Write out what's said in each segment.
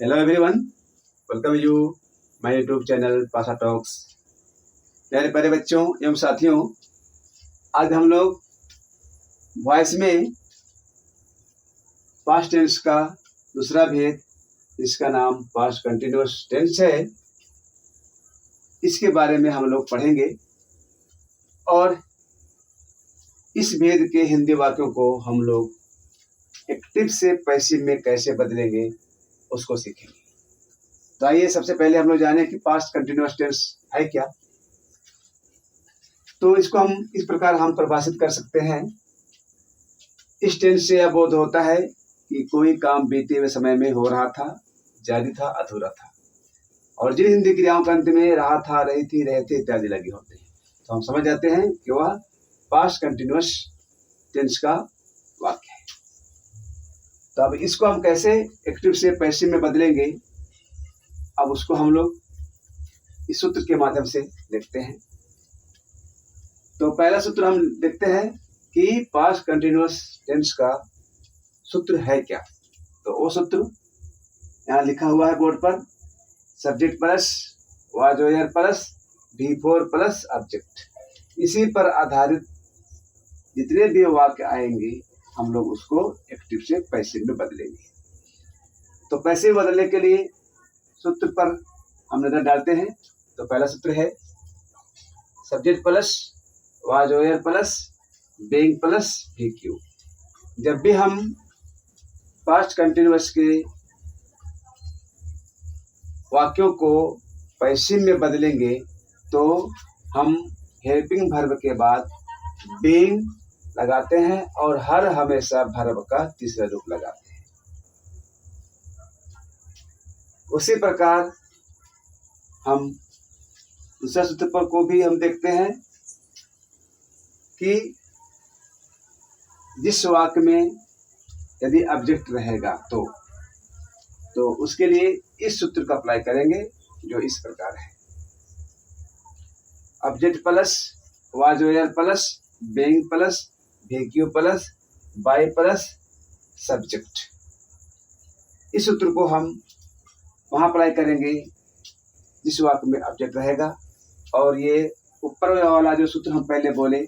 Hello everyone, welcome you my YouTube channel पासा talks. प्यारे प्यारे बच्चों एवं साथियों, आज हम लोग वॉइस में पास्ट टेंस का दूसरा भेद, जिसका नाम पास्ट कंटिन्यूअस टेंस है, इसके बारे में हम लोग पढ़ेंगे और इस भेद के हिंदी वाक्यों को हम लोग एक्टिव से पैसिव में कैसे बदलेंगे उसको सीखेंगे। तो आइए सबसे पहले हम लोग जाने कि पास्ट कंटिन्यूअस टेंस है क्या। तो इसको हम इस प्रकार हम परिभाषित कर सकते हैं। इस टेंस से यह बोध होता है कि कोई काम बीते हुए समय में हो रहा था, जारी था, अधूरा था, और जिन हिंदी क्रियाओं के अंत में रहा था, रही थी, रहे थे इत्यादि लगे होते हैं, तो हम समझ जाते हैं कि वह पास्ट कंटिन्यूअस टेंस का वाक्य है। तो अब इसको हम कैसे एक्टिव से पैसिव में बदलेंगे, अब उसको हम लोग इस सूत्र के माध्यम से देखते हैं। तो पहला सूत्र हम देखते हैं कि पास्ट कंटिन्यूअस टेंस का सूत्र है क्या। तो वो सूत्र यहाँ लिखा हुआ है बोर्ड पर, subject plus was were plus V4 plus object. इसी पर आधारित जितने भी वाक्य आएंगे हम लोग उसको एक्टिव से पैसिव में बदलेंगे। तो पैसिव बदलने के लिए सूत्र पर हम नजर डालते हैं। तो पहला सूत्र है subject plus was were plus being plus VQ। जब भी हम पास्ट कंटिन्यूअस के वाक्यों को पैसिव में बदलेंगे तो हम हेल्पिंग वर्ब के बाद बीइंग लगाते हैं और हर हमेशा वर्ब का तीसरा रूप लगाते हैं। उसी प्रकार हम दूसरा सूत्र पर को भी हम देखते हैं कि जिस वाक्य में यदि ऑब्जेक्ट रहेगा तो उसके लिए इस सूत्र का अप्लाई करेंगे, जो इस प्रकार है। Object plus was were plus being plus VQ plus by plus subject. इस सूत्र को हम वहां अप्लाई करेंगे जिस वाक्य में ऑब्जेक्ट रहेगा, और ये ऊपर वाला जो सूत्र हम पहले बोले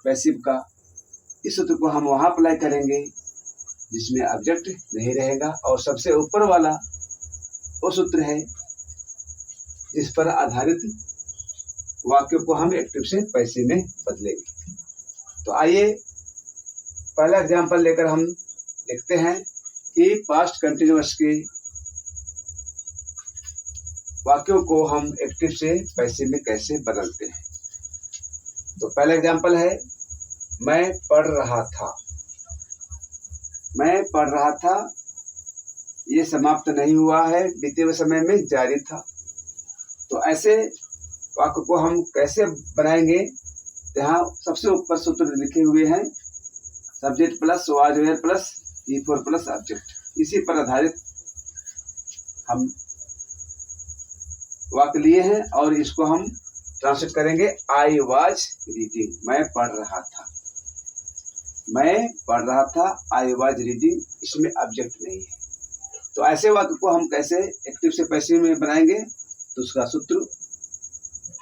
पैसिव का, इस सूत्र को हम वहां अप्लाई करेंगे जिसमें ऑब्जेक्ट नहीं रहेगा, और सबसे ऊपर वाला वो सूत्र है जिस पर आधारित वाक्यों को हम एक्टिव से पैसिव में बदलेंगे। तो आइए पहला एग्जाम्पल लेकर हम देखते हैं कि पास्ट कंटिन्यूअस के वाक्यों को हम एक्टिव से पैसिव में कैसे बदलते हैं। तो पहला एग्जाम्पल है मैं पढ़ रहा था। मैं पढ़ रहा था, ये समाप्त नहीं हुआ है, बीते हुए समय में जारी था। तो ऐसे वाक्य को हम कैसे बनाएंगे। यहाँ सबसे ऊपर सूत्र लिखे हुए हैं subject plus was were plus V4 plus object. इसी पर आधारित हम वाक्य लिए हैं और इसको हम ट्रांसलेट करेंगे आई वाज रीडिंग। मैं पढ़ रहा था, मैं पढ़ रहा था, आई वाज रीडिंग, इसमें ऑब्जेक्ट नहीं है। तो ऐसे वाक्य को हम कैसे एक्टिव से पैसिव में बनाएंगे। तो उसका सूत्र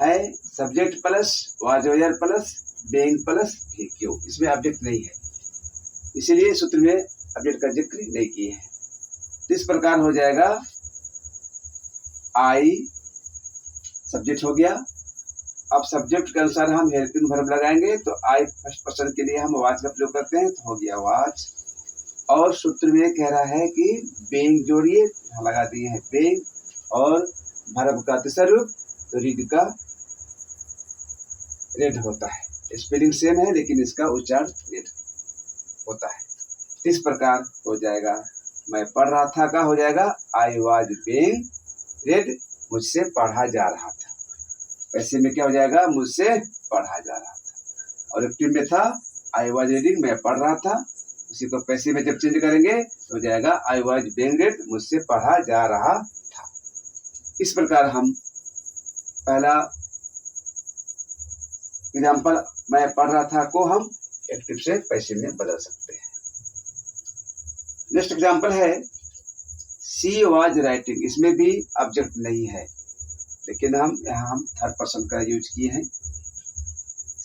है subject plus was were plus being plus VQ। इसमें ऑब्जेक्ट नहीं है, इसीलिए सूत्र में ऑब्जेक्ट का जिक्र नहीं किए हैं। तो इस प्रकार हो जाएगा आई सब्जेक्ट हो गया। अब सब्जेक्ट के अनुसार हम हेल्पिंग वर्ब लगाएंगे। तो आई फर्स्ट पर्सन के लिए हम वाज का प्रयोग करते हैं, तो हो गया वाज। और सूत्र में कह रहा है कि बीइंग जोड़िए, लगा दिए हैं बीइंग, और वर्ब का तीसरा रूप तो रीड का रेड होता है। स्पेलिंग सेम है लेकिन इसका उच्चारण रेड होता है। इस प्रकार हो जाएगा मैं पढ़ रहा था का हो जाएगा आई वाज बीइंग रेड, मुझसे पढ़ा जा रहा था। पैसिव में क्या हो जाएगा, मुझसे पढ़ा जा रहा था। और एक्टिव में था आई वाज रीडिंग, मैं पढ़ रहा था। उसी को पैसिव में जब चेंज करेंगे तो हो जाएगा आई वाज बीइंग रेड, मुझसे पढ़ा जा रहा था। इस प्रकार हम पहला एग्जाम्पल मैं पढ़ रहा था को हम एक्टिव से पैसिव में बदल सकते हैं। नेक्स्ट एग्जाम्पल है शी वाज राइटिंग, इसमें भी ऑब्जेक्ट नहीं है, लेकिन हम थर्ड पर्सन का यूज किए हैं।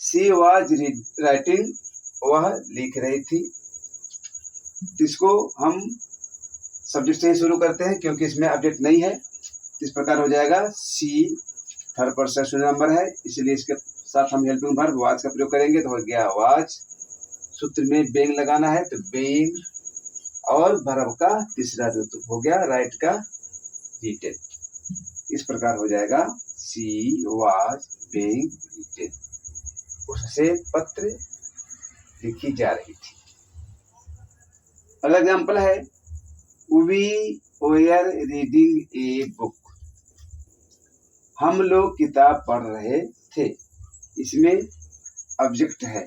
शी वाज राइटिंग, वह लिख रही थी। इसको हम सब्जेक्ट से ही शुरू करते हैं क्योंकि इसमें ऑब्जेक्ट नहीं है। इस प्रकार हो जाएगा शी, थर्ड पर्सन नंबर है, इसलिए इसके साथ हम हेल्पिंग वर्ब वाज का प्रयोग करेंगे तो हो गया वाज। सूत्र में बेइंग लगाना है तो बेइंग, और वर्ब का तीसरा रूप हो गया राइट का रिटेन। इस प्रकार हो जाएगा शी वाज बेइंग रिटेन, उससे पत्र लिखी जा रही थी। अगला एग्जाम्पल है we were reading a book, हम लोग किताब पढ़ रहे थे। इसमें ऑब्जेक्ट है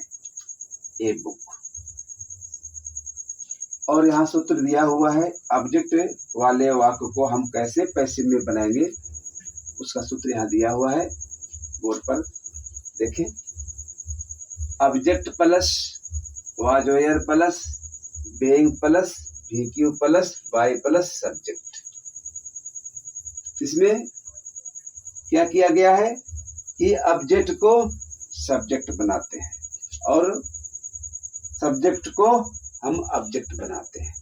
ए बुक, और यहाँ सूत्र दिया हुआ है। ऑब्जेक्ट वाले वाक्य को हम कैसे पैसिव में बनाएंगे उसका सूत्र यहाँ दिया हुआ है, बोर्ड पर देखें। Object plus was were plus being plus VQ plus by plus subject. इसमें क्या किया गया है कि ऑब्जेक्ट को सब्जेक्ट बनाते हैं और सब्जेक्ट को हम ऑब्जेक्ट बनाते हैं।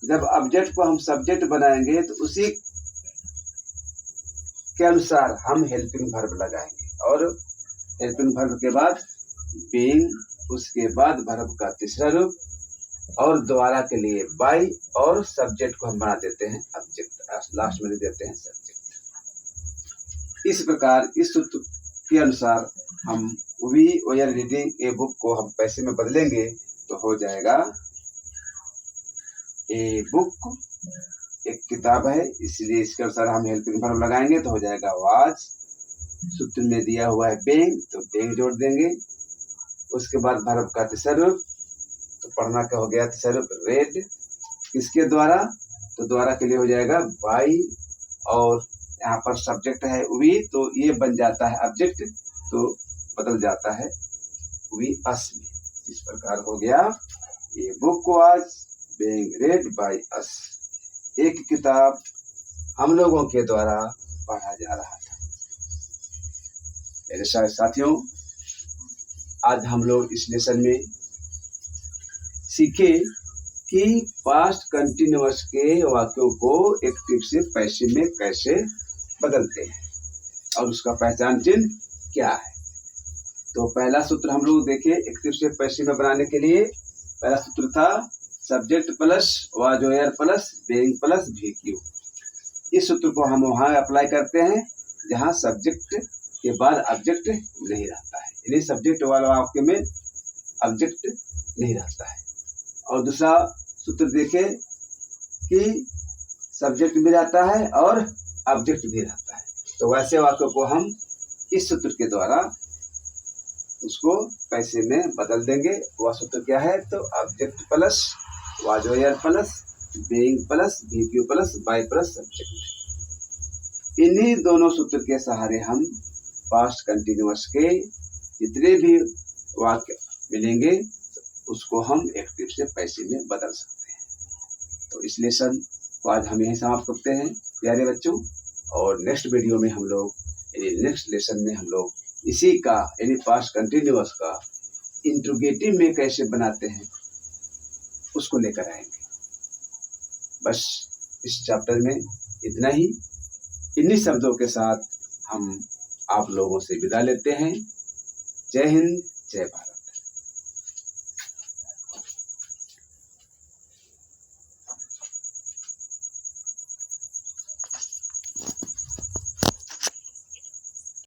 जब ऑब्जेक्ट को हम सब्जेक्ट बनाएंगे तो उसी के अनुसार हम हेल्पिंग वर्ब लगाएंगे, और हेल्पिंग वर्ब के बाद बीइंग, उसके बाद वर्ब का तीसरा रूप, और दोबारा के लिए बाय, और सब्जेक्ट को हम बना देते हैं ऑब्जेक्ट, लास्ट में देते हैं सब्जेक्ट। इस प्रकार इस सूत्र के अनुसार हम we were reading a book को हम पैसे में बदलेंगे तो हो जाएगा ए बुक, एक किताब है, इसलिए इसके अनुसार हम हेल्पिंग वर्ब लगाएंगे तो हो जाएगा वाज। सूत्र में दिया हुआ है बेइंग, तो बेइंग जोड़ देंगे। उसके बाद वर्ब का तीसरा रूप, तो पढ़ना का हो गया तीसरा रूप रेड। किसके द्वारा, तो द्वारा के लिए हो जाएगा बाय, और यहाँ पर सब्जेक्ट है वी, तो ये बन जाता है ऑब्जेक्ट, तो बदल जाता है वी अस में। इस प्रकार हो गया ये book was being red by us, एक किताब हम लोगों के द्वारा पढ़ा जा रहा था। मेरे साथियों, आज हम लोग इस लेसन में सीखे कि पास्ट कंटिन्यूअस के वाक्यों को एक्टिव से पैसिव में कैसे बदलते हैं और उसका पहचान चिन्ह क्या है। तो पहला सूत्र हम लोग देखे एक्टिव से पैसिव में बनाने के लिए। पहला सूत्र था subject plus was were plus being plus VQ. इस सूत्र को हम वहाँ अप्लाई करते हैं जहाँ सब्जेक्ट के बाद ऑब्जेक्ट नहीं रहता है, यानी सब्जेक्ट वाला वाक्य में ऑब्जेक्ट नहीं रहता है। और दूसरा सूत्र देखे कि सब्जेक्ट भी रहता है और ऑब्जेक्ट भी रहता है, तो वैसे वाक्यों को हम इस सूत्र के द्वारा उसको पैसे में बदल देंगे। वह सूत्र क्या है, तो object plus was were plus being plus VQ plus by plus subject. इन्हीं दोनों सूत्र के सहारे हम पास्ट कंटिन्यूअस के जितने भी वाक्य मिलेंगे उसको हम एक्टिव से पैसिव में बदल सकते हैं। तो इस लेसन को आज हम यहीं समाप्त करते हैं प्यारे बच्चों, और नेक्स्ट वीडियो में हम लोग नेक्स्ट लेसन में हम लोग इसी का यानी पास्ट कंटिन्यूअस का इंट्रोगेटिव में कैसे बनाते हैं उसको लेकर आएंगे। बस इस चैप्टर में इतना ही। इन्हीं शब्दों के साथ हम आप लोगों से विदा लेते हैं। जय हिंद, जय भारत।